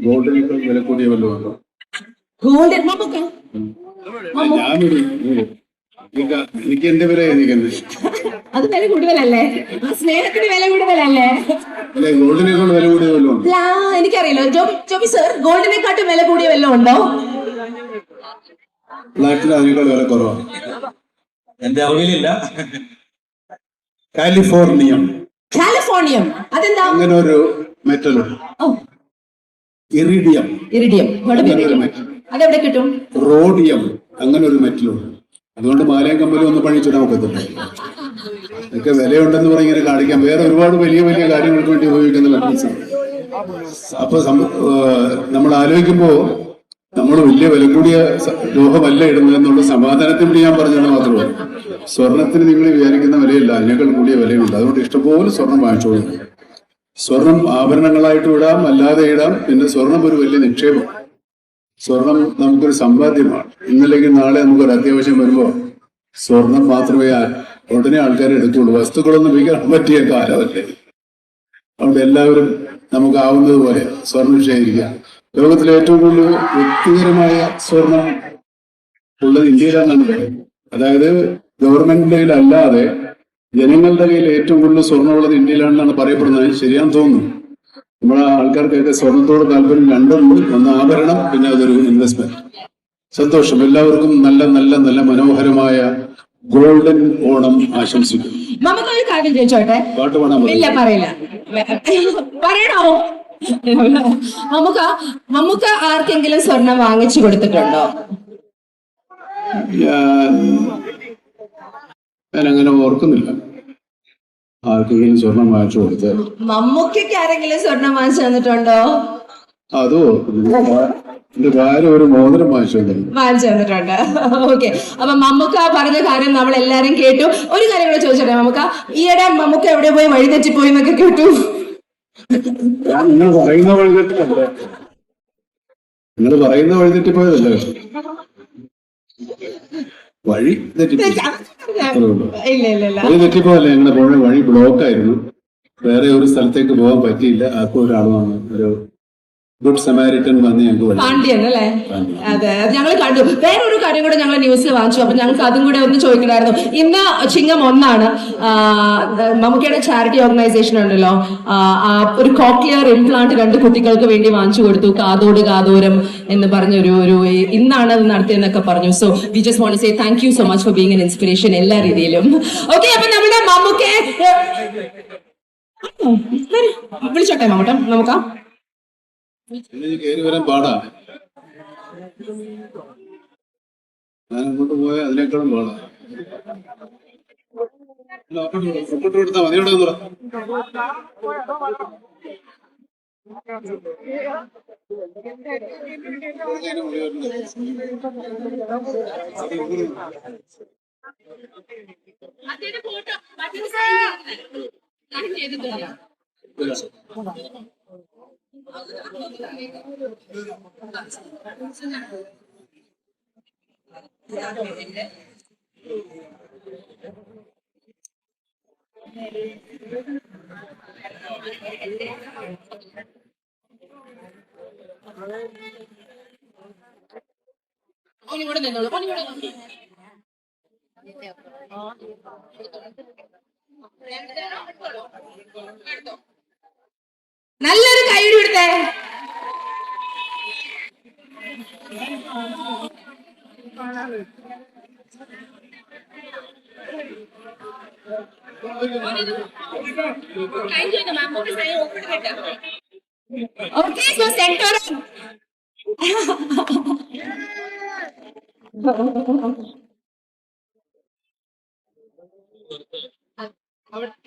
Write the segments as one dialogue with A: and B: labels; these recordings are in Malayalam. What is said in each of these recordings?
A: ഗോൾഡിനേക്കാൾ വില കൂടിയ വല്ലതും ഉണ്ടോ?
B: ഗോൾഡൻ
A: ഞാനൊരു എനിക്ക് എന്റെ വില എനിക്കെന്ത്
B: അത് വില കൂടുതലല്ലേ? സ്നേഹത്തിന് വില കൂടുതലല്ലേ?
A: ഗോൾഡിനേക്കാൾ വില കൂടിയ വല്ലതും ഉണ്ടോ?
B: എനിക്കറിയില്ല. ജോബി സർ, ഗോൾഡിനെക്കാട്ടും വില കൂടിയ വല്ലതും ഉണ്ടോ?
A: ഫ്ലാറ്റിന് അതിനേക്കാൾ വില കുറവാണ്.
C: എന്റെ അറിവിലില്ല.
A: കാലിഫോർണിയം
B: അതെന്താ?
A: അങ്ങനെ ഒരു മെറ്റൽ. ഇറിഡിയം
B: അതെവിടെ കിട്ടും?
A: റോഡിയം അങ്ങനെ ഒരു മെറ്റലുണ്ട്. അതുകൊണ്ട് മാലയും കമ്പലും ഒന്നും പണിച്ചിടാൻ ഒക്കത്തില്ല. ഇതൊക്കെ വിലയുണ്ടെന്ന് പറഞ്ഞ് ഇങ്ങനെ കാണിക്കാം. വേറെ ഒരുപാട് വലിയ വലിയ കാര്യങ്ങൾക്ക് വേണ്ടി ഉപയോഗിക്കുന്ന മെറ്റൽസാണ്. അപ്പൊ നമ്മൾ ആലോചിക്കുമ്പോ നമ്മൾ വലിയ വില കൂടിയ ലോഹമല്ല ഇടുന്നത് എന്നുള്ള സമാധാനത്തിന് വേണ്ടി ഞാൻ പറഞ്ഞത് മാത്രമേ. സ്വർണത്തിന് നിങ്ങൾ വിചാരിക്കുന്ന വിലയില്ല, അതിനേക്കാൾ കൂടിയ വിലയുണ്ട്. അതുകൊണ്ട് ഇഷ്ടംപോലെ സ്വർണം വാങ്ങിച്ചോളൂ. സ്വർണം ആഭരണങ്ങളായിട്ട് ഇടാം, അല്ലാതെ ഇടാം. പിന്നെ സ്വർണം ഒരു വലിയ നിക്ഷേപം. സ്വർണം നമുക്കൊരു സമ്പാദ്യമാണ്. ഇന്നല്ലെങ്കിൽ നാളെ നമുക്കൊരു അത്യാവശ്യം വരുമ്പോ സ്വർണം മാത്രമേ ഉടനെ ആൾക്കാർ എടുക്കുള്ളൂ. വസ്തുക്കളൊന്നും വിൽക്കാൻ പറ്റിയ കാലമല്ലേ. അതുകൊണ്ട് എല്ലാവരും നമുക്കാവുന്നത് പോലെ സ്വർണം ശേഖരിക്കാം. ലോകത്തിലെ ഏറ്റവും കൂടുതൽ വ്യക്തിപരമായ സ്വർണം ഉള്ളത് ഇന്ത്യയിലാണെന്നാണ് പറയുന്നത്. അതായത് ഗവൺമെന്റിന്റെ കയ്യിലല്ലാതെ ജനങ്ങളുടെ കയ്യിൽ ഏറ്റവും കൂടുതൽ സ്വർണ്ണമുള്ളത് ഇന്ത്യയിലാണെന്നാണ് പറയപ്പെടുന്നത്. ശരിയാന്ന് തോന്നുന്നു. നമ്മളെ ആൾക്കാർക്കൊക്കെ സ്വർണത്തോട് താല്പര്യം രണ്ടുണ്ട്. ഒന്ന് ആഭരണം, പിന്നെ അതൊരു ഇൻവെസ്റ്റ്മെന്റ്. സന്തോഷം. എല്ലാവർക്കും നല്ല നല്ല നല്ല മനോഹരമായ ഗോൾഡൻ ഓണം ആശംസിക്കുന്നു.
B: നമുക്കൊരു കാര്യം ചോദിച്ചോട്ടെ?
A: പാട്ട് പാടാൻ
B: ഇല്ല, പറയില്ല. പറയണോ? നമുക്ക് ആർക്കെങ്കിലും സ്വർണം വാങ്ങിച്ചു കൊടുത്തിട്ടുണ്ടോ?
A: ഞാൻ അങ്ങനെ ഓർക്കുന്നില്ല ആർക്കെങ്കിലും സ്വർണം വാങ്ങിച്ചു കൊടുത്തത്.
B: മമ്മൂക്കയ്ക്ക് ആരെങ്കിലും സ്വർണം വാങ്ങിച്ചു തന്നിട്ടുണ്ടോ?
A: അതോ എന്റെ ഭാര്യ ഒരു മോതിരം വാങ്ങിച്ചു
B: തന്നിട്ടുണ്ട്. ഓക്കെ. അപ്പൊ മമ്മൂക്ക പറഞ്ഞ കാര്യം നമ്മൾ എല്ലാരും കേട്ടു. ഒരു കാര്യം കൂടെ ചോദിച്ചോട്ടെ മമ്മൂക്ക? ഈയിടെ മമ്മൂക്ക എവിടെ പോയി വഴിതെറ്റിപ്പോയി എന്നൊക്കെ കേട്ടു.
A: നിങ്ങൾ പറയുന്ന വഴിതെറ്റിപ്പോയതല്ലേ? വഴി തെറ്റിപ്പോയല്ലേ? ഞങ്ങളുടെ പോയ വഴി ബ്ലോക്ക് ആയിരുന്നു. വേറെ ഒരു സ്ഥലത്തേക്ക് പോകാൻ പറ്റിയില്ല. അപ്പോൾ ഒരാൾ വന്നു, ഒരു ഗുഡ് സമാരിറ്റൻ വന്ന് ഞങ്ങൾക്ക്
B: പാണ്ഡ്യൻ അല്ലേ? അതെ, ഞങ്ങൾ കണ്ടു. വേറൊരു കാര്യം കൂടെ ഞങ്ങൾ ന്യൂസിൽ വാങ്ങിച്ചു. അപ്പൊ ഞങ്ങൾക്ക് അതും കൂടെ ഒന്ന് ചോദിക്കണമായിരുന്നു. ഇന്ന് ചിങ്ങം 1 മമ്മൂക്കയുടെ ചാരിറ്റി ഓർഗനൈസേഷൻ ഉണ്ടല്ലോ, ഒരു കോക്ലിയർ ഇംപ്ലാന്റ് 2 കുട്ടികൾക്ക് വേണ്ടി വാങ്ങിച്ചു കൊടുത്തു. കാതോരം എന്ന് പറഞ്ഞൊരു ഇന്നാണ് അത് നടത്തിയെന്നൊക്കെ പറഞ്ഞു. So we just want to say thank you so much for being an inspiration എല്ലാ രീതിയിലും. ഓക്കെ. അപ്പൊ നമ്മുടെ മമ്മൂക്കെ വിളിച്ചോട്ടെ നമുക്ക്
A: കയറി വരാൻ പാടാ. ഞാൻ അങ്ങോട്ട് പോയ അതിനേക്കാളും പാടാ. കൊടുത്താ മതി. ഇവിടെ
B: നല്ലൊരു കൈയ്യടി കൊടുത്തേ. Okay, so center.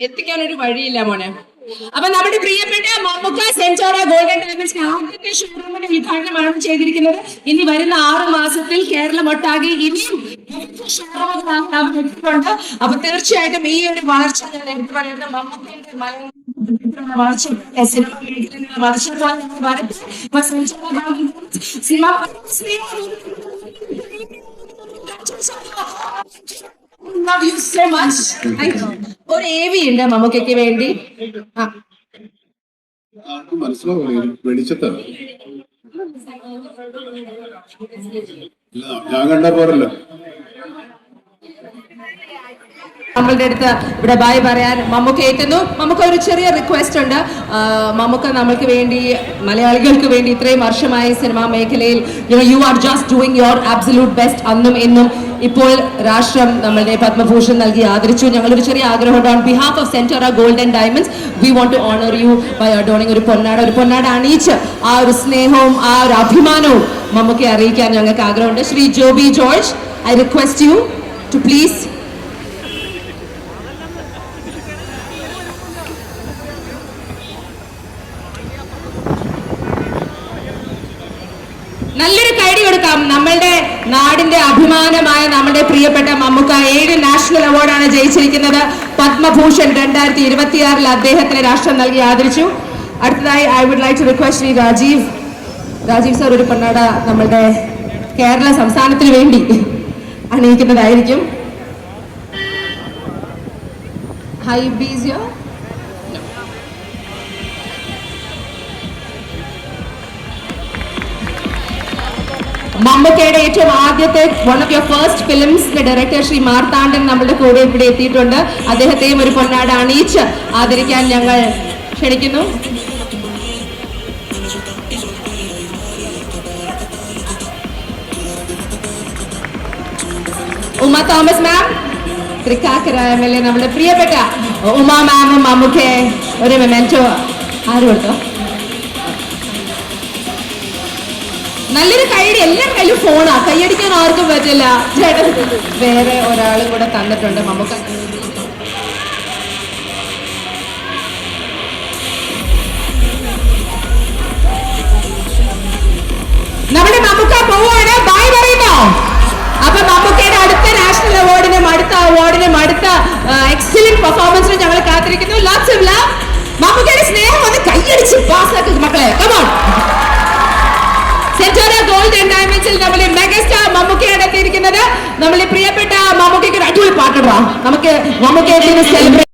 B: എത്തിക്കാനൊരു വഴിയില്ല മോനെ. അപ്പൊ നമ്മുടെ പ്രിയപ്പെട്ട മമ്മൂക്ക സെന്റോറ ഗോൾഡൻ ഡയമണ്ട്സിന്റെ ആദ്യത്തെ ഷോറൂമിന്റെ ഉദ്ഘാടനമാണ് ചെയ്തിരിക്കുന്നത്. ഇനി വരുന്ന 6 മാസത്തിൽ കേരളം ഒട്ടാകെ ഇനിയും ഷോറൂമുകളുണ്ട്. അപ്പൊ തീർച്ചയായിട്ടും ഈ ഒരു വളർച്ച ഞാൻ എടുത്തു പറയുന്നത് മമ്മൂക്കയുടെ വളർച്ച, സിനിമ മേഖലയിലുള്ള വളർച്ച പോലെ വരട്ടെ. Love you so much. ഒരു AV ഉണ്ട് മമ്മൂക്കയ്ക്ക് വേണ്ടി.
A: മനസ്സിലാവില്ല വെളിച്ചത്താണ്. ഇല്ല, ഞാൻ കണ്ട പോരല്ലോ.
B: നമ്മളുടെ അടുത്ത് ഇവിടെ ബൈ പറയാൻ മമ്മൂക്ക എത്തുന്നു. നമുക്ക് ഒരു ചെറിയ റിക്വസ്റ്റ് ഉണ്ട്. മമ്മൂക്ക നമ്മൾക്ക് വേണ്ടി, മലയാളികൾക്ക് വേണ്ടി ഇത്രയും വർഷമായി സിനിമാ മേഖലയിൽ you are just doing your absolute best അന്നും എന്നും. ഇപ്പോൾ രാഷ്ട്രം നമ്മളുടെ പത്മഭൂഷൺ നൽകി ആദരിച്ചു. ഞങ്ങളൊരു ചെറിയ ആഗ്രഹമുണ്ട്. On behalf of Centora gold and diamonds we want to honour you by adorning ഒരു പൊന്നാട അണിയിച്ച് ആ ഒരു സ്നേഹവും ആ ഒരു അഭിമാനവും മമ്മൂക്കയെ അറിയിക്കാൻ ഞങ്ങൾക്ക് ആഗ്രഹമുണ്ട്. Shri Joby George, I request you to please. നല്ലൊരു കൈഡി കൊടുക്കാം. നമ്മളുടെ നാടിന്റെ അഭിമാനമായ നമ്മുടെ പ്രിയപ്പെട്ട മമ്മൂക്ക 7 നാഷണൽ അവാർഡാണ് ജയിച്ചിരിക്കുന്നത്. പത്മഭൂഷൺ 2026 അദ്ദേഹത്തിന് രാഷ്ട്രം നൽകി ആദരിച്ചു. അടുത്തതായി I would like to request Shri Rajeev sir ഒരു പൊന്നാട നമ്മളുടെ കേരള സംസ്ഥാനത്തിന് വേണ്ടി അണിയിക്കുന്നതായിരിക്കും. ഹൈ ബീസിയോ മമ്മൂക്കയുടെ ഏറ്റവും ആദ്യത്തെ വൺ ഓഫ് യുവർ ഫസ്റ്റ് ഫിലിംസിന്റെ ഡയറക്ടർ ശ്രീ മാർത്താണ്ഡൻ നമ്മുടെ കൂടെ ഇവിടെ എത്തിയിട്ടുണ്ട്. അദ്ദേഹത്തെയും ഒരു പൊന്നാട അണിയിച്ച് ആദരിക്കാൻ ഞങ്ങൾ ക്ഷണിക്കുന്നു. ഉമ തോമസ് മാം, തൃക്കാക്കര MLA, നമ്മുടെ പ്രിയപ്പെട്ട ഉമ മാമും മമ്മൂക്കയെ ഒരു മെമെന്റോ ആര് കൊടുത്തോ? നല്ലൊരു കൈഡി. എല്ലാ കയ്യിലും ഫോണാ, കൈയടിക്കാൻ ആർക്കും പറ്റില്ല. ചേട്ടൻ വേറെ ഒരാളും കൂടെ തന്നിട്ടുണ്ട് മമ്മൂക്ക. നമ്മുടെ മമ്മൂക്ക പോവാണ്, ബൈ പറയുന്നോ? അപ്പൊ മമ്മൂക്കയുടെ അടുത്ത നാഷണൽ അവാർഡിനും അടുത്ത എക്സലന്റ് പെർഫോമൻസിനും ഞങ്ങൾ കാത്തിരിക്കുന്നു. Lots of love. മമ്മൂക്കയുടെ സ്നേഹം ഒന്ന് കൈയടിച്ച് പാസ്സാക്കുക മക്കളെ. കമോൺ. സെന്റോറ ഗോൾഡ് ആൻഡ് ഡയമണ്ട്സിൽ നമ്മളെ മെഗാസ്റ്റാർ മമ്മൂക്കയാണ് എത്തിയിരിക്കുന്നത്. നമ്മളെ പ്രിയപ്പെട്ട മമ്മൂക്കയ്ക്ക് ഒരു അടിപൊളി പാട്ടിടാം. നമുക്ക് മമ്മൂക്കയെ സെലിബ്രേറ്റ്